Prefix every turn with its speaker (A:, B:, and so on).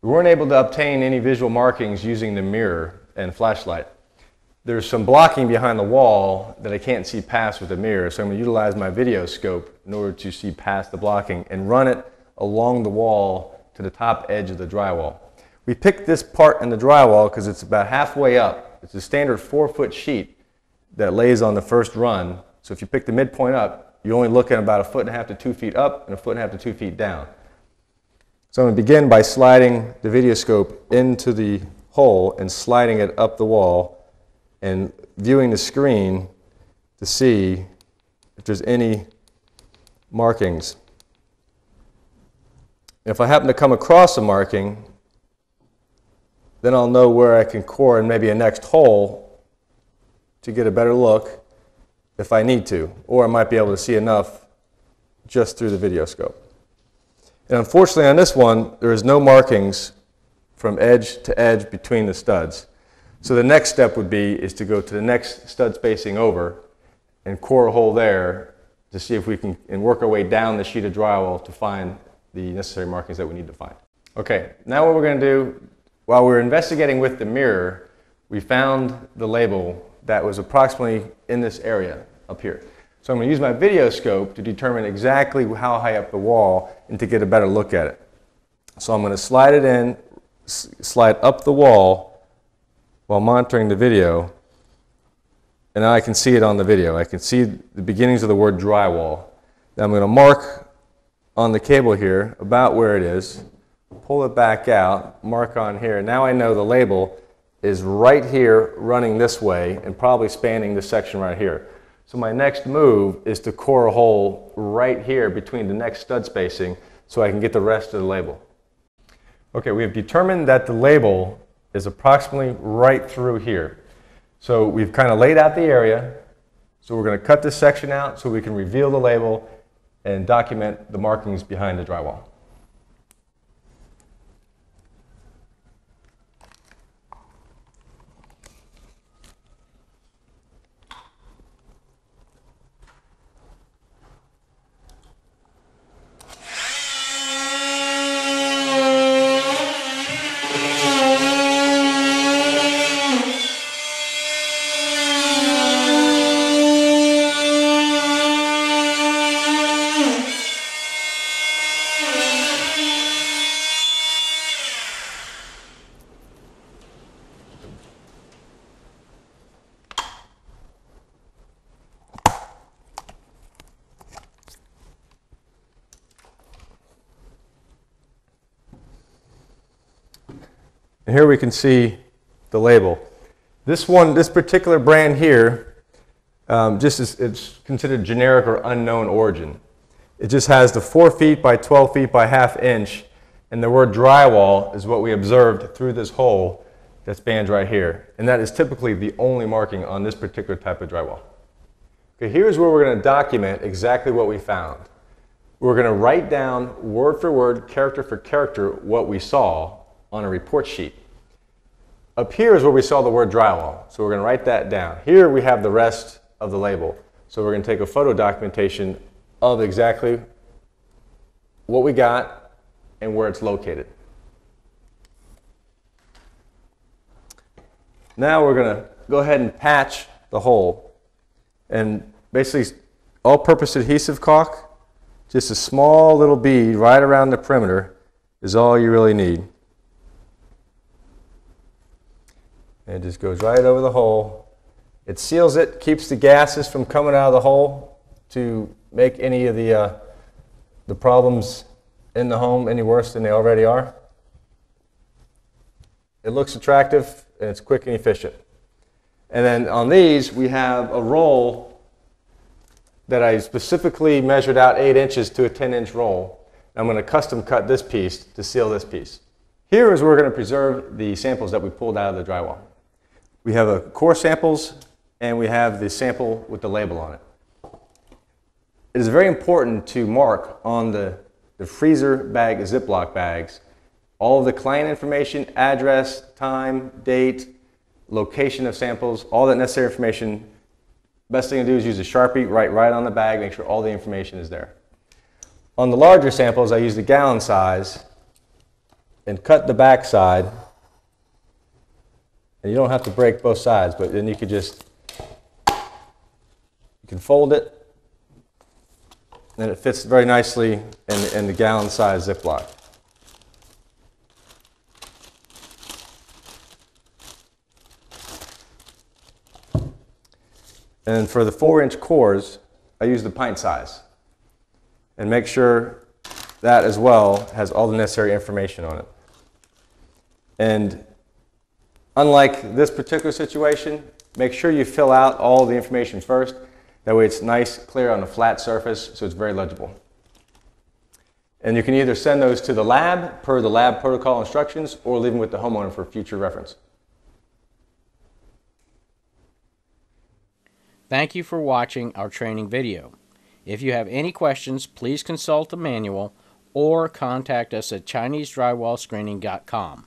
A: We weren't able to obtain any visual markings using the mirror and flashlight. There's some blocking behind the wall that I can't see past with the mirror, so I'm going to utilize my video scope in order to see past the blocking and run it along the wall to the top edge of the drywall. We picked this part in the drywall because it's about halfway up. It's a standard 4-foot sheet that lays on the first run, so if you pick the midpoint up, you're only looking about 1.5 to 2 feet up and 1.5 to 2 feet down. So I'm going to begin by sliding the video scope into the hole and sliding it up the wall and viewing the screen to see if there's any markings. If I happen to come across a marking, then I'll know where I can core in maybe a next hole to get a better look if I need to, or I might be able to see enough just through the video scope. And unfortunately on this one, there is no markings from edge to edge between the studs. So the next step would be is to go to the next stud spacing over and core a hole there to see if we can and work our way down the sheet of drywall to find the necessary markings that we need to find. Okay, now what we're going to do, while we were investigating with the mirror, we found the label that was approximately in this area up here. So I'm going to use my video scope to determine exactly how high up the wall and to get a better look at it. So I'm going to slide it in, slide up the wall while monitoring the video, and now I can see it on the video. I can see the beginnings of the word drywall. Now I'm going to mark on the cable here about where it is, pull it back out, mark on here. Now I know the label is right here running this way and probably spanning this section right here. So my next move is to core a hole right here between the next stud spacing so I can get the rest of the label. Okay, we have determined that the label is approximately right through here. So we've kind of laid out the area. So we're going to cut this section out so we can reveal the label and document the markings behind the drywall. And here we can see the label. This particular brand here, it's considered generic or unknown origin. It just has the 4 feet by 12 feet by ½ inch, and the word drywall is what we observed through this hole that spans right here. And that is typically the only marking on this particular type of drywall. Okay, here's where we're going to document exactly what we found. We're going to write down word for word, character for character, what we saw on a report sheet. Up here is where we saw the word drywall, so we're going to write that down. Here we have the rest of the label, so we're going to take a photo documentation of exactly what we got and where it's located. Now we're going to go ahead and patch the hole, and basically all-purpose adhesive caulk, just a small little bead right around the perimeter is all you really need. And it just goes right over the hole. It seals it, keeps the gases from coming out of the hole to make any of the problems in the home any worse than they already are. It looks attractive and it's quick and efficient. And then on these we have a roll that I specifically measured out 8 inches to a 10-inch roll. I'm going to custom cut this piece to seal this piece. Here is where we're going to preserve the samples that we pulled out of the drywall. We have a core samples and we have the sample with the label on it. It is very important to mark on the freezer bag, Ziploc bags, all of the client information, address, time, date, location of samples, all that necessary information. Best thing to do is use a Sharpie, write right on the bag, make sure all the information is there. On the larger samples, I used a gallon size, and cut the back side. And you don't have to break both sides, but then you can fold it, and it fits very nicely in the gallon size Ziploc. And for the 4-inch cores, I use the pint size. And make sure that as well has all the necessary information on it. And unlike this particular situation, make sure you fill out all the information first. That way it's nice, clear on a flat surface, so it's very legible. And you can either send those to the lab per the lab protocol instructions, or leave them with the homeowner for future reference.
B: Thank you for watching our training video. If you have any questions, please consult the manual or contact us at ChineseDrywallScreening.com.